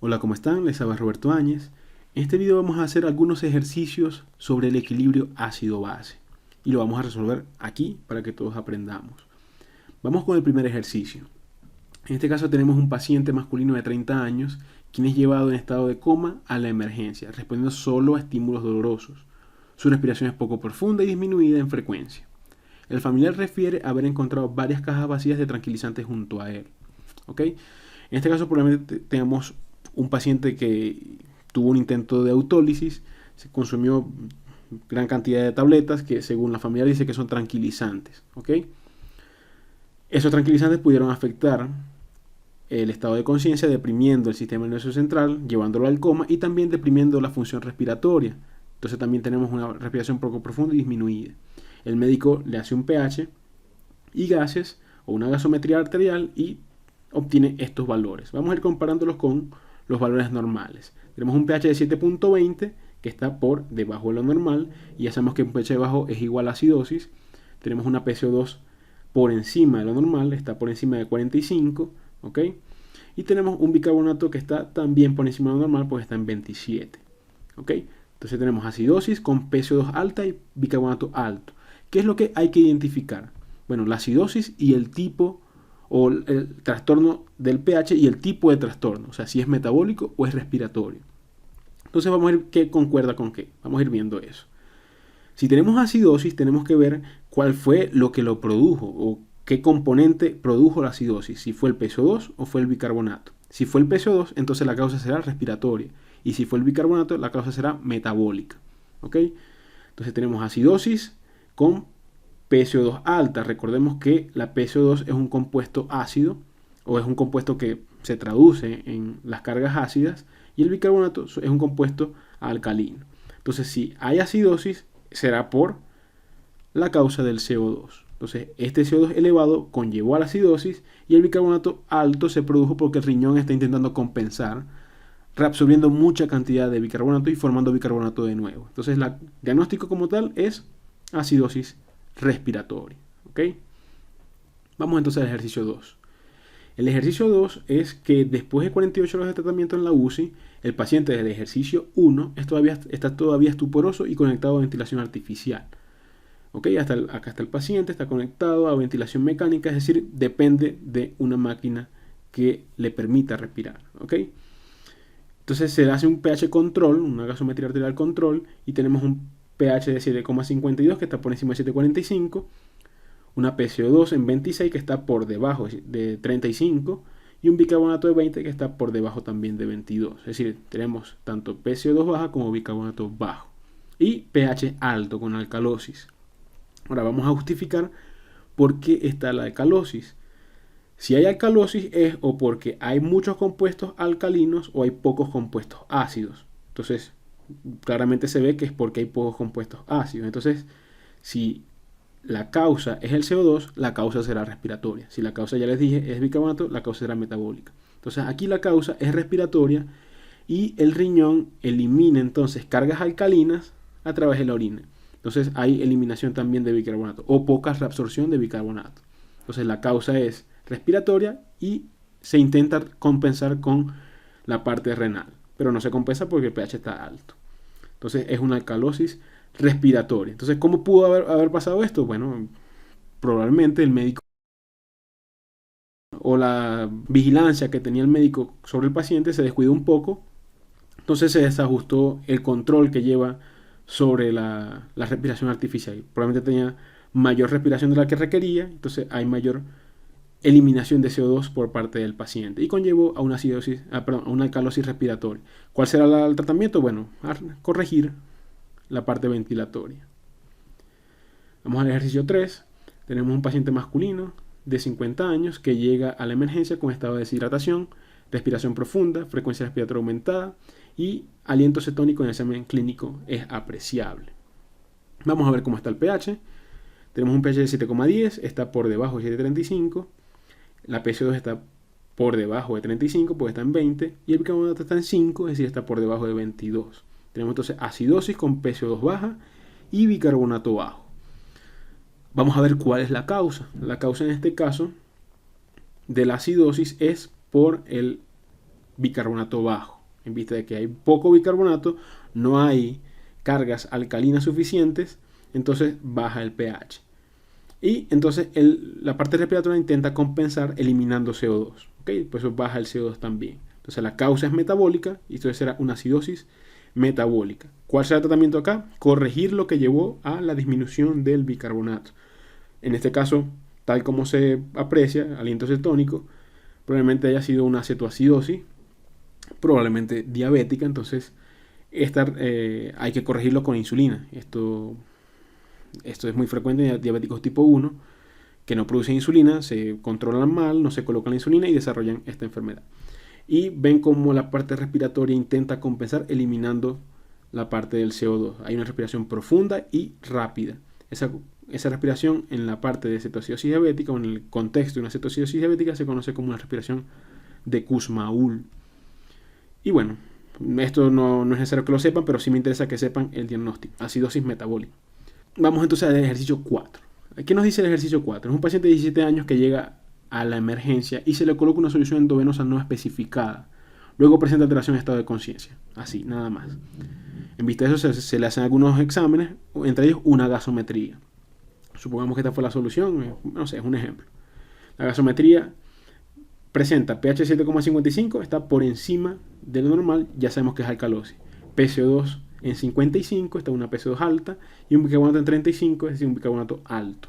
Hola, ¿cómo están? Les habla Roberto Áñez. En este video vamos a hacer algunos ejercicios sobre el equilibrio ácido-base y lo vamos a resolver aquí para que todos aprendamos. Vamos con el primer ejercicio. En este caso tenemos un paciente masculino de 30 años quien es llevado en estado de coma a la emergencia, respondiendo solo a estímulos dolorosos. Su respiración es poco profunda y disminuida en frecuencia. El familiar refiere haber encontrado varias cajas vacías de tranquilizantes junto a él. ¿Ok? En este caso probablemente tenemos un paciente que tuvo un intento de autólisis, se consumió gran cantidad de tabletas que según la familia dice que son tranquilizantes. ¿Ok? Esos tranquilizantes pudieron afectar el estado de conciencia, deprimiendo el sistema nervioso central, llevándolo al coma y también deprimiendo la función respiratoria. Entonces también tenemos una respiración poco profunda y disminuida. El médico le hace un pH y gases o una gasometría arterial y obtiene estos valores. Vamos a ir comparándolos con los valores normales. Tenemos un pH de 7.20 que está por debajo de lo normal y ya sabemos que un pH bajo es igual a acidosis. Tenemos una PCO2 por encima de lo normal, está por encima de 45, ¿ok? Y tenemos un bicarbonato que está también por encima de lo normal, pues está en 27, ¿ok? Entonces tenemos acidosis con PCO2 alta y bicarbonato alto. ¿Qué es lo que hay que identificar? Bueno, la acidosis y el tipo o el trastorno del pH y el tipo de trastorno, o sea, si es metabólico o es respiratorio. Entonces vamos a ver qué concuerda con qué. Vamos a ir viendo eso. Si tenemos acidosis, tenemos que ver cuál fue lo que lo produjo o qué componente produjo la acidosis, si fue el PCO2 o fue el bicarbonato. Si fue el PCO2, entonces la causa será respiratoria. Y si fue el bicarbonato, la causa será metabólica. ¿Ok? Entonces tenemos acidosis con PCO2 alta. Recordemos que la PCO2 es un compuesto ácido o es un compuesto que se traduce en las cargas ácidas y el bicarbonato es un compuesto alcalino. Entonces si hay acidosis será por la causa del CO2. Entonces este CO2 elevado conllevó a la acidosis y el bicarbonato alto se produjo porque el riñón está intentando compensar reabsorbiendo mucha cantidad de bicarbonato y formando bicarbonato de nuevo. Entonces el diagnóstico como tal es acidosis respiratoria. ¿Ok? Vamos entonces al ejercicio 2. El ejercicio 2 es que después de 48 horas de tratamiento en la UCI, el paciente del ejercicio 1 está todavía estuporoso y conectado a ventilación artificial. ¿Ok? Acá está el paciente, está conectado a ventilación mecánica, es decir, depende de una máquina que le permita respirar. ¿Ok? Entonces se hace un pH control, una gasometría arterial control, y tenemos un pH de 7,52 que está por encima de 7,45, una PCO2 en 26 que está por debajo de 35 y un bicarbonato de 20 que está por debajo también de 22. Es decir, tenemos tanto PCO2 baja como bicarbonato bajo y pH alto con alcalosis. Ahora vamos a justificar por qué está la alcalosis. Si hay alcalosis es o porque hay muchos compuestos alcalinos o hay pocos compuestos ácidos. Entonces, claramente se ve que es porque hay pocos compuestos ácidos. Entonces, si la causa es el CO2, la causa será respiratoria. Si la causa, ya les dije, es bicarbonato, la causa será metabólica. Entonces, aquí la causa es respiratoria y el riñón elimina entonces cargas alcalinas a través de la orina. Entonces, hay eliminación también de bicarbonato o poca reabsorción de bicarbonato. Entonces, la causa es respiratoria y se intenta compensar con la parte renal, pero no se compensa porque el pH está alto. Entonces es una alcalosis respiratoria. Entonces, ¿cómo pudo haber pasado esto? Bueno, probablemente el médico o la vigilancia que tenía el médico sobre el paciente se descuidó un poco, entonces se desajustó el control que lleva sobre la respiración artificial. Probablemente tenía mayor respiración de la que requería, entonces hay mayor eliminación de CO2 por parte del paciente y conllevó a una acidosis, a una alcalosis respiratoria. ¿Cuál será el tratamiento? Bueno, a corregir la parte ventilatoria. Vamos al ejercicio 3. Tenemos un paciente masculino de 50 años que llega a la emergencia con estado de deshidratación, respiración profunda, frecuencia respiratoria aumentada y aliento cetónico en el examen clínico es apreciable. Vamos a ver cómo está el pH. Tenemos un pH de 7,10, está por debajo de 7,35. La PCO2 está por debajo de 35, pues está en 20. Y el bicarbonato está en 5, es decir, está por debajo de 22. Tenemos entonces acidosis con PCO2 baja y bicarbonato bajo. Vamos a ver cuál es la causa. La causa en este caso de la acidosis es por el bicarbonato bajo. En vista de que hay poco bicarbonato, no hay cargas alcalinas suficientes, entonces baja el pH. Y entonces la parte respiratoria intenta compensar eliminando CO2. ¿Okay? Por eso baja el CO2 también. Entonces la causa es metabólica y esto será una acidosis metabólica. ¿Cuál será el tratamiento acá? Corregir lo que llevó a la disminución del bicarbonato. En este caso, tal como se aprecia, aliento cetónico, probablemente haya sido una cetoacidosis, probablemente diabética, entonces hay que corregirlo con insulina. Esto es muy frecuente en diabéticos tipo 1 que no producen insulina, se controlan mal, no se colocan la insulina y desarrollan esta enfermedad. Y ven cómo la parte respiratoria intenta compensar eliminando la parte del CO2. Hay una respiración profunda y rápida. Esa respiración en la parte de cetoacidosis diabética o en el contexto de una cetoacidosis diabética se conoce como una respiración de Kussmaul. Y bueno, esto no es necesario que lo sepan, pero sí me interesa que sepan el diagnóstico. Acidosis metabólica. Vamos entonces al ejercicio 4. ¿Qué nos dice el ejercicio 4? Es un paciente de 17 años que llega a la emergencia y se le coloca una solución endovenosa no especificada. Luego presenta alteración de estado de conciencia. Así, nada más. En vista de eso se le hacen algunos exámenes, entre ellos una gasometría. Supongamos que esta fue la solución, no sé, es un ejemplo. La gasometría presenta pH 7,55, está por encima de lo normal, ya sabemos que es alcalosis. PCO2 en 55, está una PCO2 alta, y un bicarbonato en 35, es decir, un bicarbonato alto.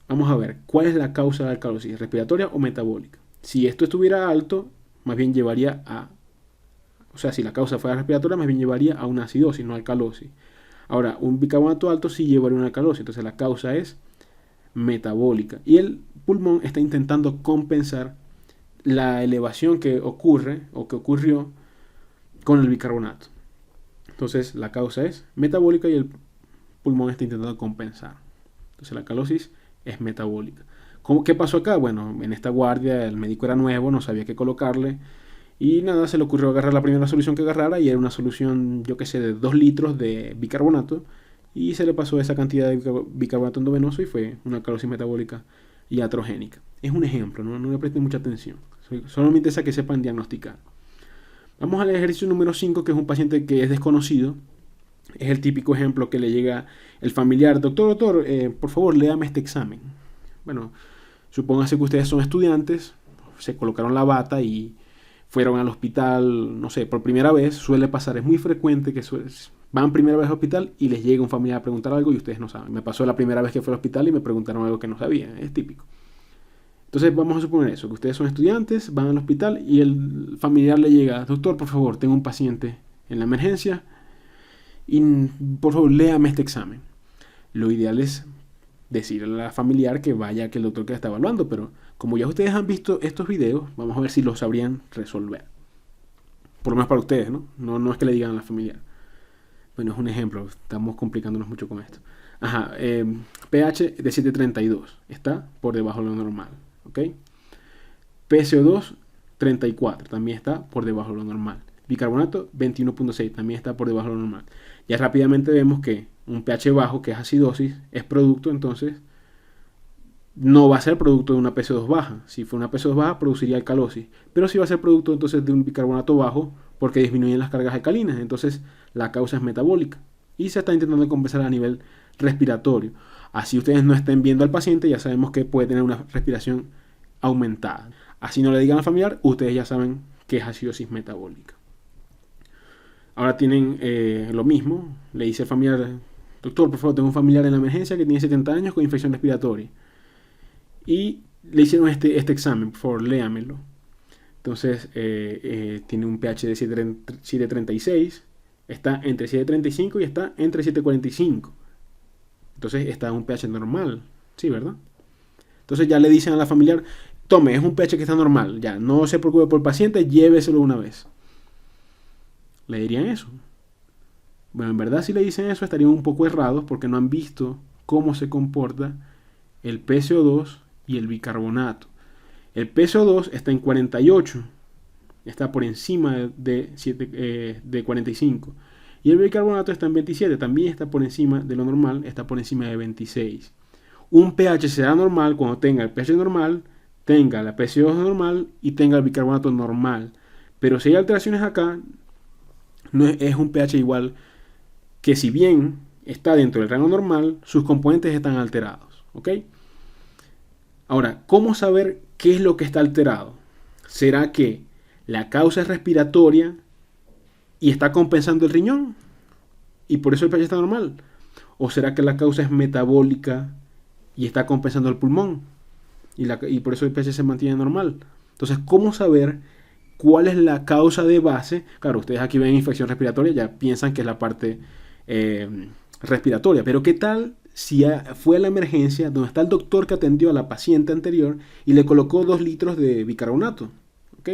Vamos a ver, ¿cuál es la causa de la alcalosis? ¿Respiratoria o metabólica? Si esto estuviera alto, más bien llevaría a... O sea, si la causa fuera respiratoria, más bien llevaría a una acidosis, no alcalosis. Ahora, un bicarbonato alto sí llevaría a una alcalosis, entonces la causa es metabólica. Y el pulmón está intentando compensar la elevación que ocurre o que ocurrió con el bicarbonato. Entonces la causa es metabólica y el pulmón está intentando compensar. Entonces la alcalosis es metabólica. ¿Qué pasó acá? Bueno, en esta guardia el médico era nuevo, no sabía qué colocarle y nada, se le ocurrió agarrar la primera solución que agarrara y era una solución, yo qué sé, de 2 litros de bicarbonato y se le pasó esa cantidad de bicarbonato endovenoso y fue una alcalosis metabólica iatrogénica. Es un ejemplo, no le presten mucha atención. Solo me interesa que sepan diagnosticar. Vamos al ejercicio número 5, que es un paciente que es desconocido. Es el típico ejemplo que le llega el familiar. Doctor, por favor, léame este examen. Bueno, supóngase que ustedes son estudiantes, se colocaron la bata y fueron al hospital, no sé, por primera vez. Suele pasar, es muy frecuente que van primera vez al hospital y les llega un familiar a preguntar algo y ustedes no saben. Me pasó la primera vez que fui al hospital y me preguntaron algo que no sabía. Es típico. Entonces vamos a suponer eso, que ustedes son estudiantes, van al hospital y el familiar le llega: doctor, por favor, tengo un paciente en la emergencia y por favor léame este examen. Lo ideal es decirle a la familiar que vaya, que el doctor que la está evaluando, pero como ya ustedes han visto estos videos, vamos a ver si lo sabrían resolver. Por lo menos para ustedes, ¿no? No es que le digan a la familiar. Bueno, es un ejemplo, estamos complicándonos mucho con esto. pH de 7,32, está por debajo de lo normal. ¿Ok? PCO2 34, también está por debajo de lo normal. Bicarbonato 21,6, también está por debajo de lo normal. Ya rápidamente vemos que un pH bajo, que es acidosis, es producto, entonces no va a ser producto de una PCO2 baja. Si fue una PCO2 baja, produciría alcalosis. Pero sí va a ser producto entonces de un bicarbonato bajo, porque disminuyen las cargas alcalinas. Entonces la causa es metabólica. Y se está intentando compensar a nivel respiratorio. Así ustedes no estén viendo al paciente, ya sabemos que puede tener una respiración aumentada. Así no le digan al familiar, ustedes ya saben que es acidosis metabólica. Ahora tienen lo mismo, le dice el familiar: doctor, por favor, tengo un familiar en la emergencia que tiene 70 años con infección respiratoria. Y le hicieron este examen, por favor, léamelo. Entonces tiene un pH de 7,36, está entre 7,35 y está entre 7,45. Entonces está en un pH normal, ¿sí, verdad? Entonces ya le dicen a la familiar: tome, es un pH que está normal, ya, no se preocupe por el paciente, lléveselo una vez. ¿Le dirían eso? Bueno, en verdad si le dicen eso estarían un poco errados porque no han visto cómo se comporta el PCO2 y el bicarbonato. El PCO2 está en 48, está por encima de 45. Y el bicarbonato está en 27, también está por encima de lo normal, está por encima de 26. Un pH será normal cuando tenga el pH normal, tenga la PCO2 normal y tenga el bicarbonato normal. Pero si hay alteraciones acá, no es un pH igual, que si bien está dentro del rango normal, sus componentes están alterados. ¿Ok? Ahora, ¿cómo saber qué es lo que está alterado? ¿Será que la causa es respiratoria y está compensando el riñón y por eso el pH está normal? ¿O será que la causa es metabólica y está compensando el pulmón y por eso el pH se mantiene normal? Entonces, ¿cómo saber cuál es la causa de base? Claro, ustedes aquí ven infección respiratoria, ya piensan que es la parte respiratoria, pero ¿qué tal si fue a la emergencia donde está el doctor que atendió a la paciente anterior y le colocó 2 litros de bicarbonato? ¿Ok?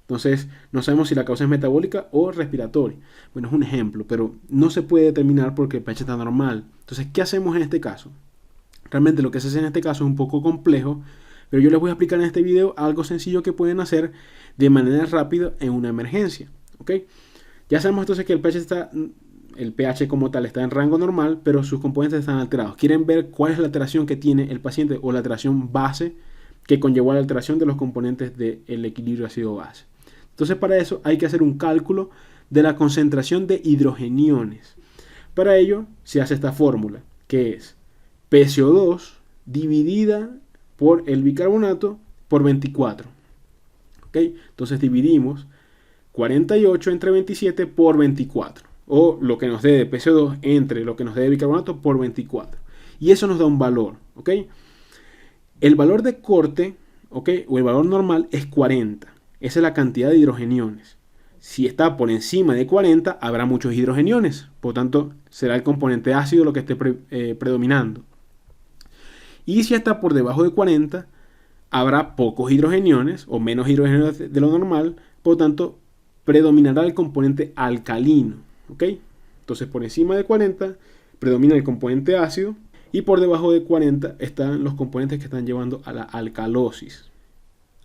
Entonces, no sabemos si la causa es metabólica o respiratoria. Bueno, es un ejemplo, pero no se puede determinar porque el pH está normal. Entonces, ¿qué hacemos en este caso? Realmente lo que se hace en este caso es un poco complejo, pero yo les voy a explicar en este video algo sencillo que pueden hacer de manera rápida en una emergencia. ¿Ok? Ya sabemos entonces que el pH como tal está en rango normal, pero sus componentes están alterados. Quieren ver cuál es la alteración que tiene el paciente o la alteración base que conllevó a la alteración de los componentes del equilibrio ácido-base. Entonces, para eso hay que hacer un cálculo de la concentración de hidrogeniones. Para ello se hace esta fórmula, que es PCO2 dividida por el bicarbonato por 24. ¿Ok? Entonces dividimos 48 entre 27 por 24. O lo que nos dé de PCO2 entre lo que nos dé de bicarbonato por 24. Y eso nos da un valor. ¿Ok? El valor de corte, ¿ok?, o el valor normal es 40. Esa es la cantidad de hidrogeniones. Si está por encima de 40, habrá muchos hidrogeniones. Por tanto, será el componente ácido lo que esté predominando. Y si está por debajo de 40, habrá pocos hidrogeniones o menos hidrogeniones de lo normal. Por tanto, predominará el componente alcalino. ¿Ok? Entonces, por encima de 40, predomina el componente ácido. Y por debajo de 40 están los componentes que están llevando a la alcalosis.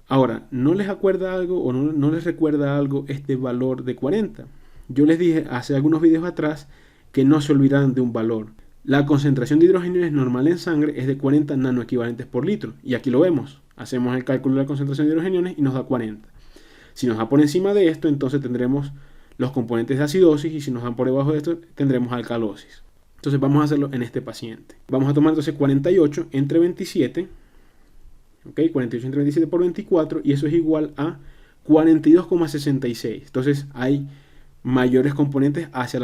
Ahora, ¿no les acuerda algo o no les recuerda algo este valor de 40? Yo les dije hace algunos videos atrás que no se olvidaran de un valor. La concentración de hidrogeniones normal en sangre es de 40 nanoequivalentes por litro. Y aquí lo vemos. Hacemos el cálculo de la concentración de hidrogeniones y nos da 40. Si nos da por encima de esto, entonces tendremos los componentes de acidosis, y si nos dan por debajo de esto, tendremos alcalosis. Entonces vamos a hacerlo en este paciente. Vamos a tomar entonces 48 entre 27. ¿Ok? 48 entre 27 por 24. Y eso es igual a 42,66. Entonces hay mayores componentes hacia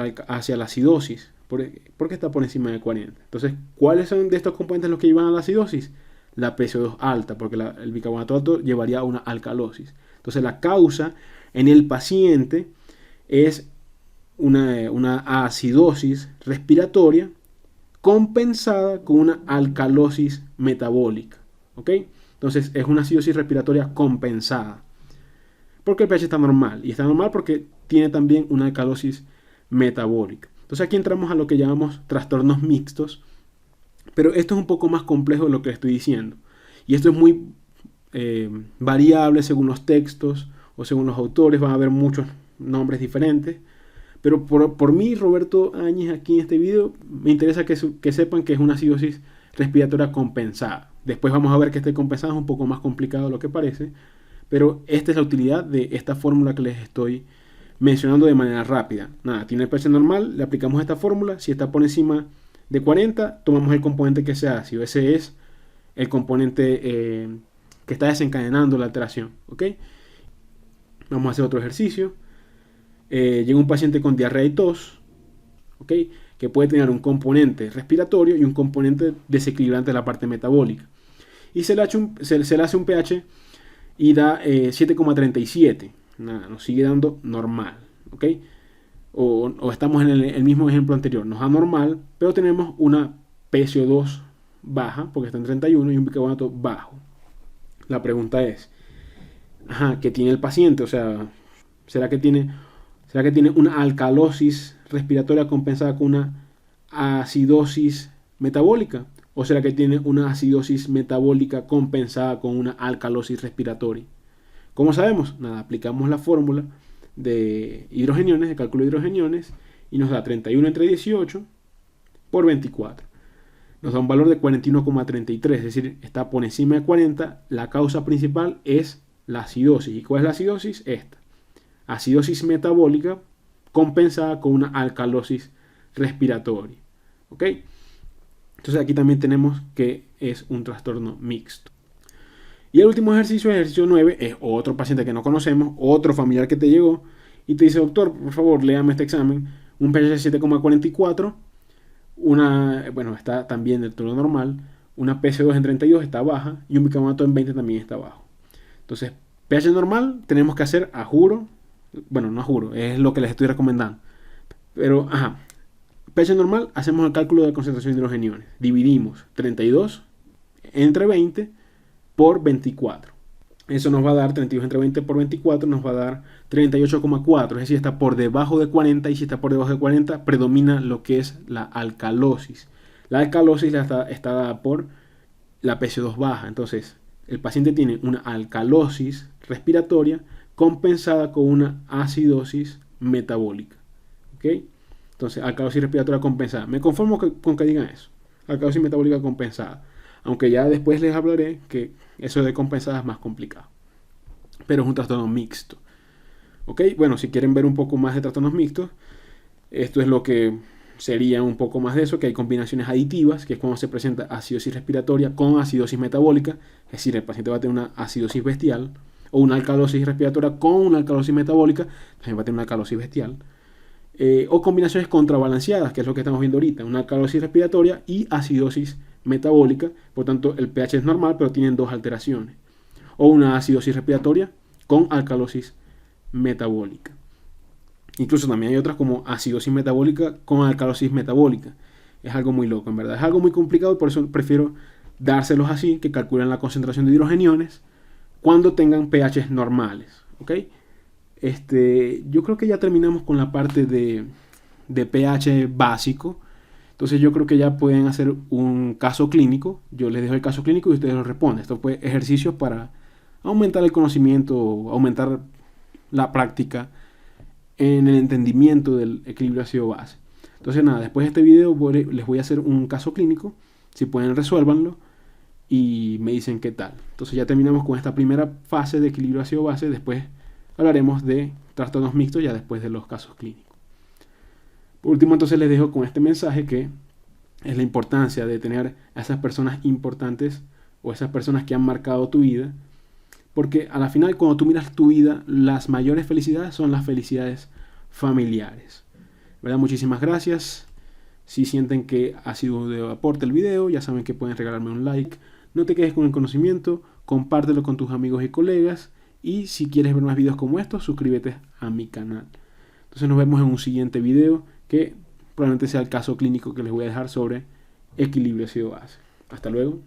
la acidosis. Porque está por encima de 40. Entonces, ¿cuáles son de estos componentes los que llevan a la acidosis? La PCO2 alta, porque el bicarbonato alto llevaría a una alcalosis. Entonces, la causa en el paciente es una acidosis respiratoria compensada con una alcalosis metabólica. ¿Ok? Entonces es una acidosis respiratoria compensada. Porque el pH está normal. Y está normal porque tiene también una alcalosis metabólica. Entonces aquí entramos a lo que llamamos trastornos mixtos. Pero esto es un poco más complejo de lo que estoy diciendo. Y esto es muy variable según los textos o según los autores. Van a haber muchos nombres diferentes. Pero por mí, Roberto Áñez, aquí en este video, me interesa que sepan que es una acidosis respiratoria compensada. Después vamos a ver que este compensado es un poco más complicado de lo que parece. Pero esta es la utilidad de esta fórmula que les estoy mencionando de manera rápida. Nada, tiene el pH normal, le aplicamos esta fórmula. Si está por encima de 40, tomamos el componente que sea ácido. Ese es el componente que está desencadenando la alteración. ¿Ok? Vamos a hacer otro ejercicio. Llega un paciente con diarrea y tos, ¿ok?, que puede tener un componente respiratorio y un componente desequilibrante de la parte metabólica. Y se le hace un pH y da 7,37. Nada, nos sigue dando normal. ¿Ok? O estamos en el mismo ejemplo anterior. Nos da normal, pero tenemos una PCO2 baja, porque está en 31, y un bicarbonato bajo. La pregunta es, ¿qué tiene el paciente? O sea, ¿será que tiene una alcalosis respiratoria compensada con una acidosis metabólica? ¿O será que tiene una acidosis metabólica compensada con una alcalosis respiratoria? ¿Cómo sabemos? Nada, aplicamos la fórmula de hidrogeniones, de cálculo de hidrogeniones, y nos da 31 entre 18 por 24. nos da un valor de 41,33, es decir, está por encima de 40. La causa principal es la acidosis. ¿Y cuál es la acidosis? Esta. Acidosis metabólica compensada con una alcalosis respiratoria. ¿Ok? Entonces aquí también tenemos que es un trastorno mixto. Y el último ejercicio, el ejercicio 9, es otro paciente que no conocemos, otro familiar que te llegó y te dice: doctor, por favor, léame este examen. Un pH de 7,44, bueno, está también dentro de lo normal, una PC2 en 32 está baja y un bicarbonato en 20 también está bajo. Entonces, pH normal tenemos que hacer a juro, bueno, no a juro, es lo que les estoy recomendando. Pero, pH normal, hacemos el cálculo de concentración de hidrogeniones. Dividimos 32 entre 20 por 24. Eso nos va a dar 32 entre 20 por 24, nos va a dar 38,4. Es decir, está por debajo de 40, y si está por debajo de 40, predomina lo que es la alcalosis. La alcalosis está dada por la PC2 baja. Entonces, el paciente tiene una alcalosis respiratoria compensada con una acidosis metabólica. ¿Ok? Entonces, alcalosis respiratoria compensada. Me conformo con que digan eso. Alcalosis metabólica compensada. Aunque ya después les hablaré que eso de compensada es más complicado. Pero es un trastorno mixto. ¿Ok? Bueno, si quieren ver un poco más de trastornos mixtos, esto es lo que sería un poco más de eso, que hay combinaciones aditivas, que es cuando se presenta acidosis respiratoria con acidosis metabólica. Es decir, el paciente va a tener una acidosis bestial, o una alcalosis respiratoria con una alcalosis metabólica, también va a tener una alcalosis bestial. O combinaciones contrabalanceadas, que es lo que estamos viendo ahorita, una alcalosis respiratoria y acidosis metabólica, por tanto el pH es normal, pero tienen dos alteraciones. O una acidosis respiratoria con alcalosis metabólica. Incluso también hay otras como acidosis metabólica con alcalosis metabólica. Es algo muy loco, en verdad. Es algo muy complicado y por eso prefiero dárselos así, que calculen la concentración de hidrogeniones cuando tengan pHs normales. ¿Ok? Yo creo que ya terminamos con la parte de pH básico. Entonces yo creo que ya pueden hacer un caso clínico. Yo les dejo el caso clínico y ustedes lo responden. Esto fue ejercicios para aumentar el conocimiento, aumentar la práctica en el entendimiento del equilibrio ácido-base. Entonces nada, después de este video les voy a hacer un caso clínico. Si pueden, resuélvanlo y me dicen qué tal. Entonces ya terminamos con esta primera fase de equilibrio ácido-base. Después hablaremos de trastornos mixtos ya después de los casos clínicos. Por último, entonces les dejo con este mensaje, que es la importancia de tener a esas personas importantes o esas personas que han marcado tu vida, porque a la final, cuando tú miras tu vida, las mayores felicidades son las felicidades familiares. ¿Verdad? Muchísimas gracias. Si sienten que ha sido de aporte el video, ya saben que pueden regalarme un like. No te quedes con el conocimiento, compártelo con tus amigos y colegas. Y si quieres ver más videos como estos, suscríbete a mi canal. Entonces nos vemos en un siguiente video, que probablemente sea el caso clínico que les voy a dejar sobre equilibrio ácido-base. Hasta luego.